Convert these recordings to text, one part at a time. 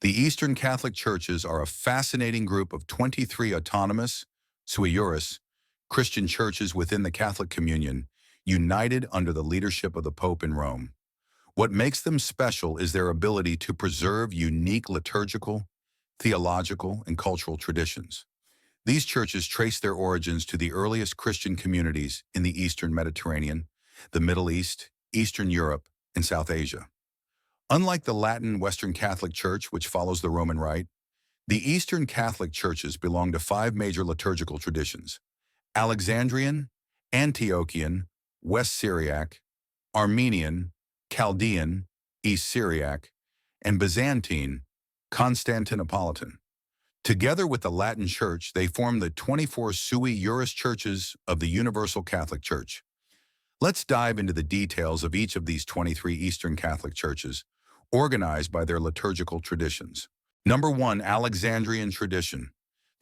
The Eastern Catholic Churches are a fascinating group of 23 autonomous, sui juris, Christian churches within the Catholic Communion, united under the leadership of the Pope in Rome. What makes them special is their ability to preserve unique liturgical, theological, and cultural traditions. These churches trace their origins to the earliest Christian communities in the Eastern Mediterranean, the Middle East, Eastern Europe, and South Asia. Unlike the Latin Western Catholic Church, which follows the Roman Rite, the Eastern Catholic churches belong to five major liturgical traditions: Alexandrian, Antiochian, West Syriac, Armenian, Chaldean, East Syriac, and Byzantine, Constantinopolitan. Together with the Latin Church, they form the 24 sui juris churches of the Universal Catholic Church. Let's dive into the details of each of these 23 Eastern Catholic churches, organized by their liturgical traditions. Number 1, Alexandrian Tradition.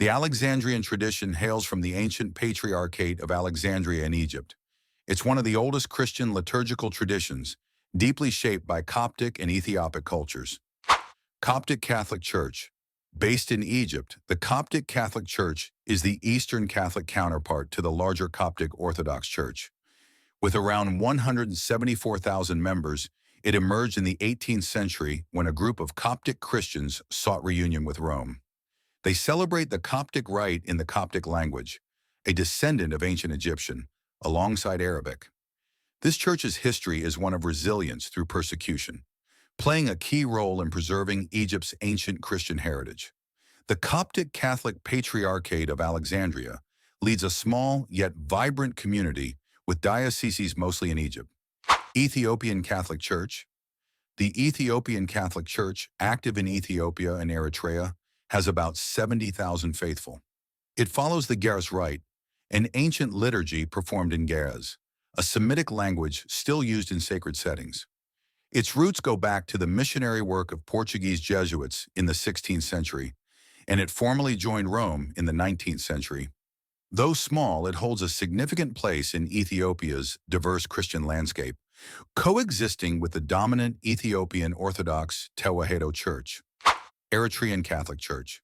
The Alexandrian Tradition hails from the ancient Patriarchate of Alexandria in Egypt. It's one of the oldest Christian liturgical traditions, deeply shaped by Coptic and Ethiopic cultures. Coptic Catholic Church. Based in Egypt, the Coptic Catholic Church is the Eastern Catholic counterpart to the larger Coptic Orthodox Church. With around 174,000 members, it emerged in the 18th century when a group of Coptic Christians sought reunion with Rome. They celebrate the Coptic Rite in the Coptic language, a descendant of ancient Egyptian, alongside Arabic. This church's history is one of resilience through persecution, playing a key role in preserving Egypt's ancient Christian heritage. The Coptic Catholic Patriarchate of Alexandria leads a small yet vibrant community with dioceses mostly in Egypt. Ethiopian Catholic Church. The Ethiopian Catholic Church, active in Ethiopia and Eritrea, has about 70,000 faithful. It follows the Ge'ez Rite, an ancient liturgy performed in Ge'ez, a Semitic language still used in sacred settings. Its roots go back to the missionary work of Portuguese Jesuits in the 16th century, and it formally joined Rome in the 19th century. Though small, it holds a significant place in Ethiopia's diverse Christian landscape, coexisting with the dominant Ethiopian Orthodox Tewahedo Church. Eritrean Catholic Church.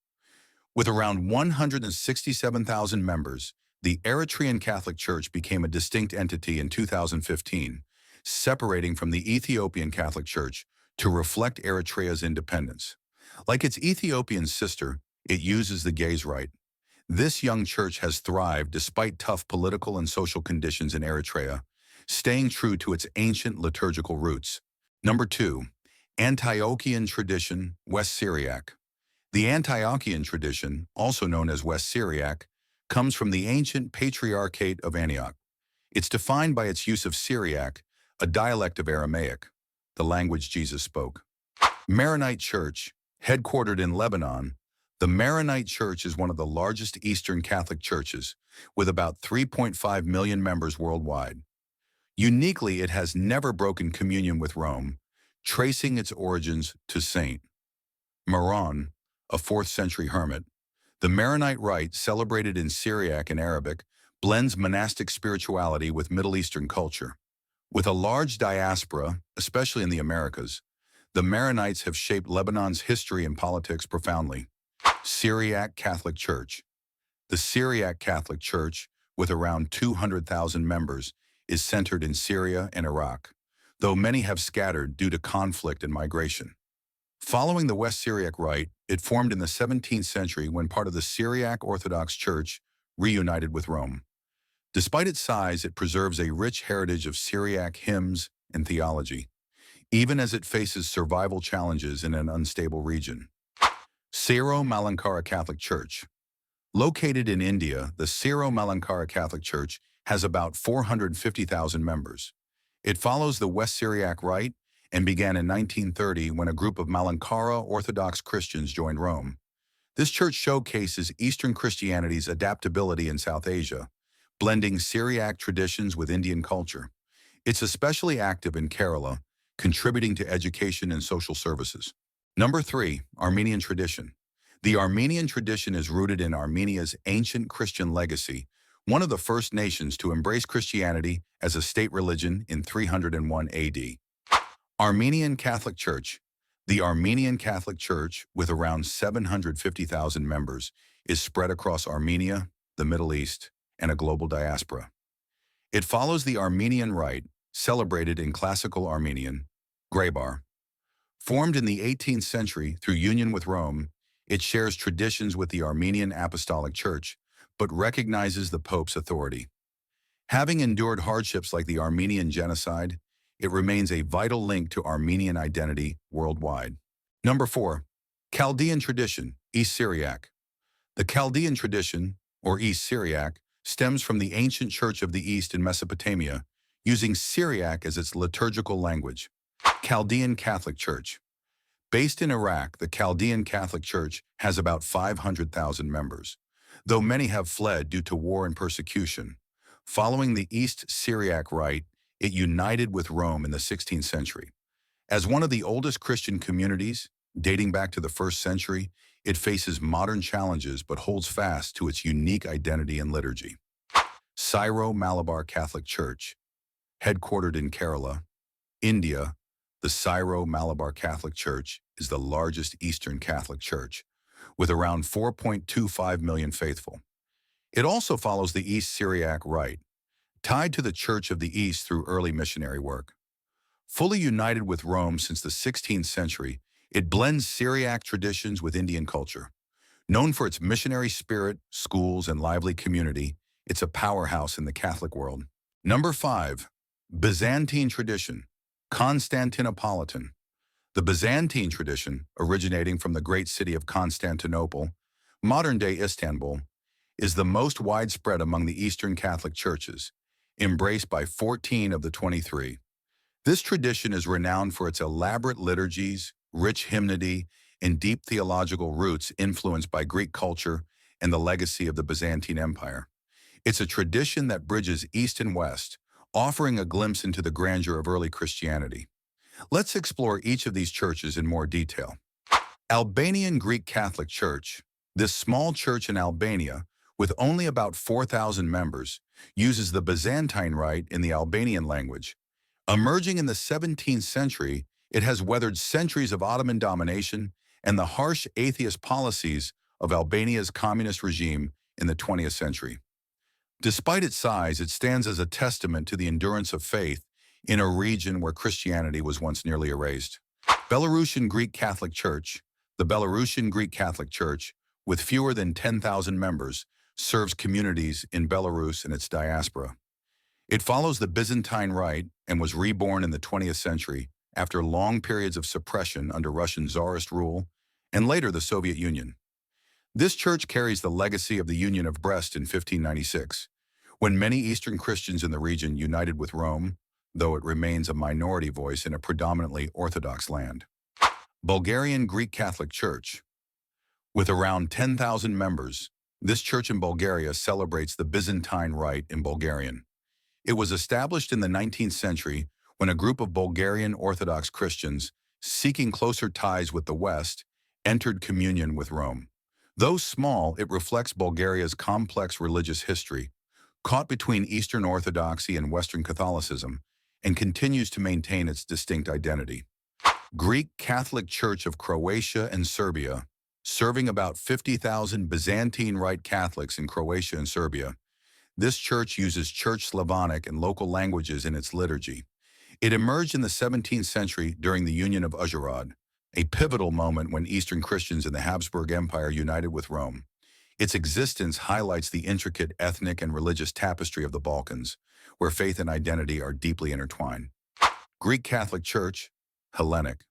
With around 167,000 members, the Eritrean Catholic Church became a distinct entity in 2015, separating from the Ethiopian Catholic Church to reflect Eritrea's independence. Like its Ethiopian sister, it uses the Ge'ez Rite. This young church has thrived despite tough political and social conditions in Eritrea, staying true to its ancient liturgical roots. Number 2, Antiochian Tradition, West Syriac. The Antiochian Tradition, also known as West Syriac, comes from the ancient Patriarchate of Antioch. It's defined by its use of Syriac, a dialect of Aramaic, the language Jesus spoke. Maronite Church, headquartered in Lebanon, the Maronite Church is one of the largest Eastern Catholic churches, with about 3.5 million members worldwide. Uniquely, it has never broken communion with Rome, tracing its origins to Saint Maron, a 4th century hermit. The Maronite Rite, celebrated in Syriac and Arabic, blends monastic spirituality with Middle Eastern culture. With a large diaspora, especially in the Americas, the Maronites have shaped Lebanon's history and politics profoundly. Syriac Catholic Church. The Syriac Catholic Church, with around 200,000 members, is centered in Syria and Iraq, though many have scattered due to conflict and migration. Following the West Syriac Rite, it formed in the 17th century when part of the Syriac Orthodox Church reunited with Rome. Despite its size, it preserves a rich heritage of Syriac hymns and theology, even as it faces survival challenges in an unstable region. Syro-Malankara Catholic Church. Located in India, the Syro-Malankara Catholic Church has about 450,000 members. It follows the West Syriac Rite and began in 1930 when a group of Malankara Orthodox Christians joined Rome. This church showcases Eastern Christianity's adaptability in South Asia, blending Syriac traditions with Indian culture. It's especially active in Kerala, contributing to education and social services. Number 3, Armenian Tradition. The Armenian tradition is rooted in Armenia's ancient Christian legacy, one of the first nations to embrace Christianity as a state religion in 301 AD. Armenian Catholic Church. The Armenian Catholic Church, with around 750,000 members, is spread across Armenia, the Middle East, and a global diaspora. It follows the Armenian Rite, celebrated in classical Armenian, Graybar. Formed in the 18th century through union with Rome, it shares traditions with the Armenian Apostolic Church, but recognizes the Pope's authority. Having endured hardships like the Armenian Genocide, it remains a vital link to Armenian identity worldwide. Number 4. Chaldean Tradition, East Syriac. The Chaldean Tradition, or East Syriac, stems from the ancient Church of the East in Mesopotamia, using Syriac as its liturgical language. Chaldean Catholic Church. Based in Iraq, the Chaldean Catholic Church has about 500,000 members, though many have fled due to war and persecution. Following the East Syriac Rite, it united with Rome in the 16th century. As one of the oldest Christian communities, dating back to the 1st century, it faces modern challenges but holds fast to its unique identity and liturgy. Syro-Malabar Catholic Church. Headquartered in Kerala, India, the Syro-Malabar Catholic Church is the largest Eastern Catholic Church, with around 4.25 million faithful. It also follows the East Syriac Rite, tied to the Church of the East through early missionary work. Fully united with Rome since the 16th century, it blends Syriac traditions with Indian culture. Known for its missionary spirit, schools, and lively community, it's a powerhouse in the Catholic world. Number 5. Byzantine Tradition, Constantinopolitan. The Byzantine tradition, originating from the great city of Constantinople, modern-day Istanbul, is the most widespread among the Eastern Catholic churches, embraced by 14 of the 23. This tradition is renowned for its elaborate liturgies, rich hymnody, and deep theological roots influenced by Greek culture and the legacy of the Byzantine Empire. It's a tradition that bridges East and West, offering a glimpse into the grandeur of early Christianity. Let's explore each of these churches in more detail. Albanian Greek Catholic Church. This small church in Albania, with only about 4,000 members, uses the Byzantine Rite in the Albanian language. Emerging in the 17th century, it has weathered centuries of Ottoman domination and the harsh atheist policies of Albania's communist regime in the 20th century. Despite its size, it stands as a testament to the endurance of faith in a region where Christianity was once nearly erased. Belarusian Greek Catholic Church. The Belarusian Greek Catholic Church, with fewer than 10,000 members, serves communities in Belarus and its diaspora. It follows the Byzantine Rite and was reborn in the 20th century after long periods of suppression under Russian Tsarist rule and later the Soviet Union. This church carries the legacy of the Union of Brest in 1596, when many Eastern Christians in the region united with Rome, though it remains a minority voice in a predominantly Orthodox land. Bulgarian Greek Catholic Church. With around 10,000 members, this church in Bulgaria celebrates the Byzantine Rite in Bulgarian. It was established in the 19th century when a group of Bulgarian Orthodox Christians, seeking closer ties with the West, entered communion with Rome. Though small, it reflects Bulgaria's complex religious history, caught between Eastern Orthodoxy and Western Catholicism, and continues to maintain its distinct identity. Greek Catholic Church of Croatia and Serbia, serving about 50,000 Byzantine Rite Catholics in Croatia and Serbia. This church uses Church Slavonic and local languages in its liturgy. It emerged in the 17th century during the Union of Uzhhorod, a pivotal moment when Eastern Christians in the Habsburg Empire united with Rome. Its existence highlights the intricate ethnic and religious tapestry of the Balkans, where faith and identity are deeply intertwined. Greek Catholic Church, Hellenic.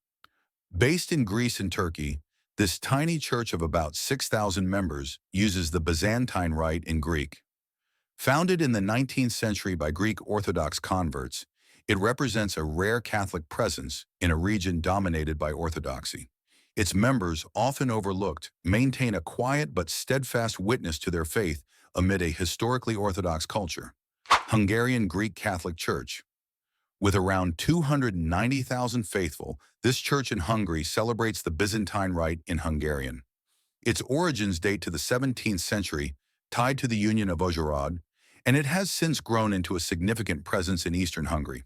Based in Greece and Turkey, this tiny church of about 6,000 members uses the Byzantine Rite in Greek. Founded in the 19th century by Greek Orthodox converts, it represents a rare Catholic presence in a region dominated by Orthodoxy. Its members, often overlooked, maintain a quiet but steadfast witness to their faith amid a historically Orthodox culture. Hungarian Greek Catholic Church. With around 290,000 faithful, this church in Hungary celebrates the Byzantine Rite in Hungarian. Its origins date to the 17th century, tied to the Union of Uzhhorod, and it has since grown into a significant presence in eastern Hungary.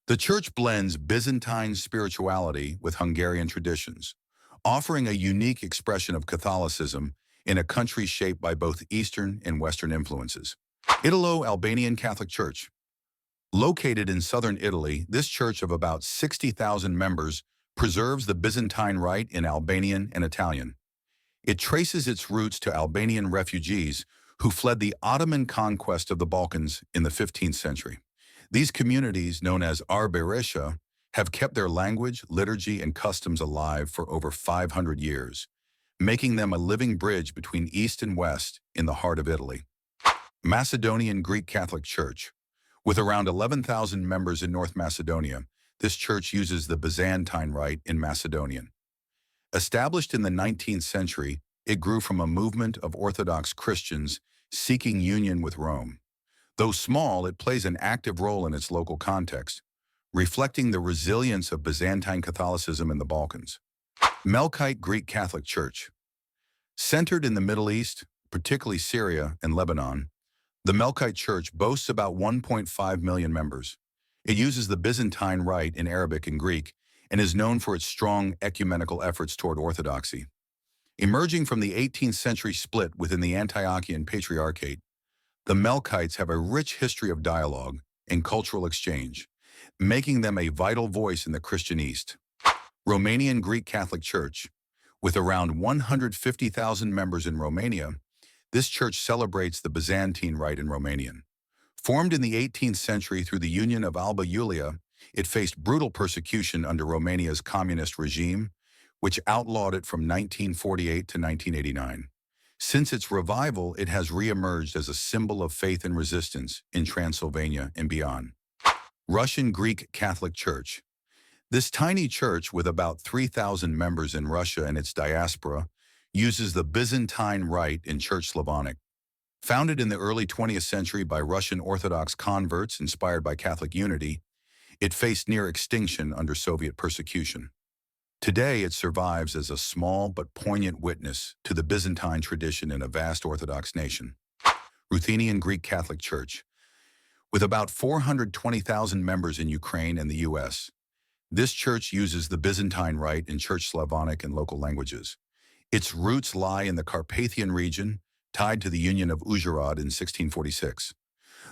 The church blends Byzantine spirituality with Hungarian traditions, offering a unique expression of Catholicism in a country shaped by both Eastern and Western influences. Italo-Albanian Catholic Church. Located in southern Italy, this church of about 60,000 members preserves the Byzantine rite in Albanian and Italian. It traces its roots to Albanian refugees who fled the Ottoman conquest of the Balkans in the 15th century. These communities, known as Arberesha, have kept their language, liturgy, and customs alive for over 500 years, making them a living bridge between East and West in the heart of Italy. Macedonian Greek Catholic Church. With around 11,000 members in North Macedonia, this church uses the Byzantine rite in Macedonian. Established in the 19th century, it grew from a movement of Orthodox Christians seeking union with Rome. Though small, it plays an active role in its local context, reflecting the resilience of Byzantine Catholicism in the Balkans. Melkite Greek Catholic Church. Centered in the Middle East, particularly Syria and Lebanon, the Melkite Church boasts about 1.5 million members. It uses the Byzantine rite in Arabic and Greek and is known for its strong ecumenical efforts toward orthodoxy. Emerging from the 18th century split within the Antiochian Patriarchate, the Melkites have a rich history of dialogue and cultural exchange, making them a vital voice in the Christian East. Romanian Greek Catholic Church. With around 150,000 members in Romania, this church celebrates the Byzantine rite in Romanian. Formed in the 18th century through the Union of Alba Iulia, it faced brutal persecution under Romania's communist regime, which outlawed it from 1948 to 1989. Since its revival, it has re-emerged as a symbol of faith and resistance in Transylvania and beyond. Russian Greek Catholic Church. This tiny church, with about 3,000 members in Russia and its diaspora, uses the Byzantine rite in Church Slavonic. Founded in the early 20th century by Russian Orthodox converts inspired by Catholic unity, it faced near extinction under Soviet persecution. Today, it survives as a small but poignant witness to the Byzantine tradition in a vast Orthodox nation. Ruthenian Greek Catholic Church. With about 420,000 members in Ukraine and the U.S., this church uses the Byzantine rite in Church Slavonic and local languages. Its roots lie in the Carpathian region, tied to the Union of Uzhhorod in 1646.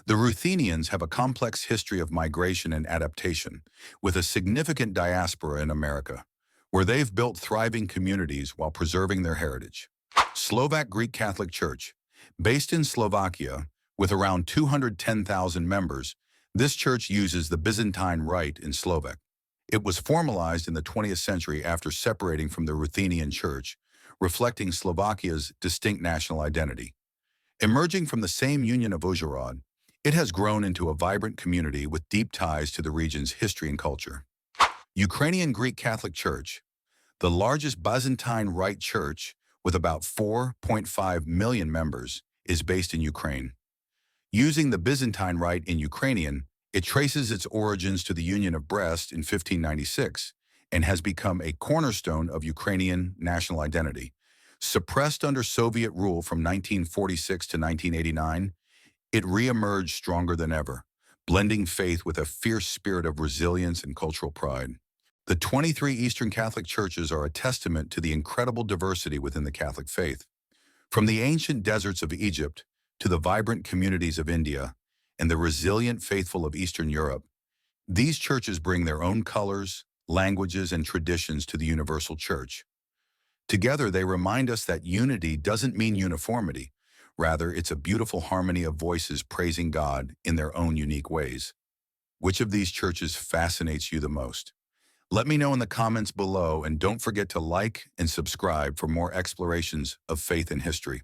The Ruthenians have a complex history of migration and adaptation, with a significant diaspora in America, where they've built thriving communities while preserving their heritage. Slovak Greek Catholic Church. Based in Slovakia, with around 210,000 members, this church uses the Byzantine rite in Slovak. It was formalized in the 20th century after separating from the Ruthenian Church, reflecting Slovakia's distinct national identity. Emerging from the same Union of Uzhhorod, it has grown into a vibrant community with deep ties to the region's history and culture. Ukrainian Greek Catholic Church. The largest Byzantine rite church, with about 4.5 million members, is based in Ukraine. Using the Byzantine rite in Ukrainian, it traces its origins to the Union of Brest in 1596 and has become a cornerstone of Ukrainian national identity. Suppressed under Soviet rule from 1946 to 1989, it re-emerged stronger than ever, blending faith with a fierce spirit of resilience and cultural pride. The 23 Eastern Catholic churches are a testament to the incredible diversity within the Catholic faith. From the ancient deserts of Egypt to the vibrant communities of India and the resilient faithful of Eastern Europe, these churches bring their own colors, languages, and traditions to the universal church. Together, they remind us that unity doesn't mean uniformity. Rather, it's a beautiful harmony of voices praising God in their own unique ways. Which of these churches fascinates you the most? Let me know in the comments below, and don't forget to like and subscribe for more explorations of faith and history.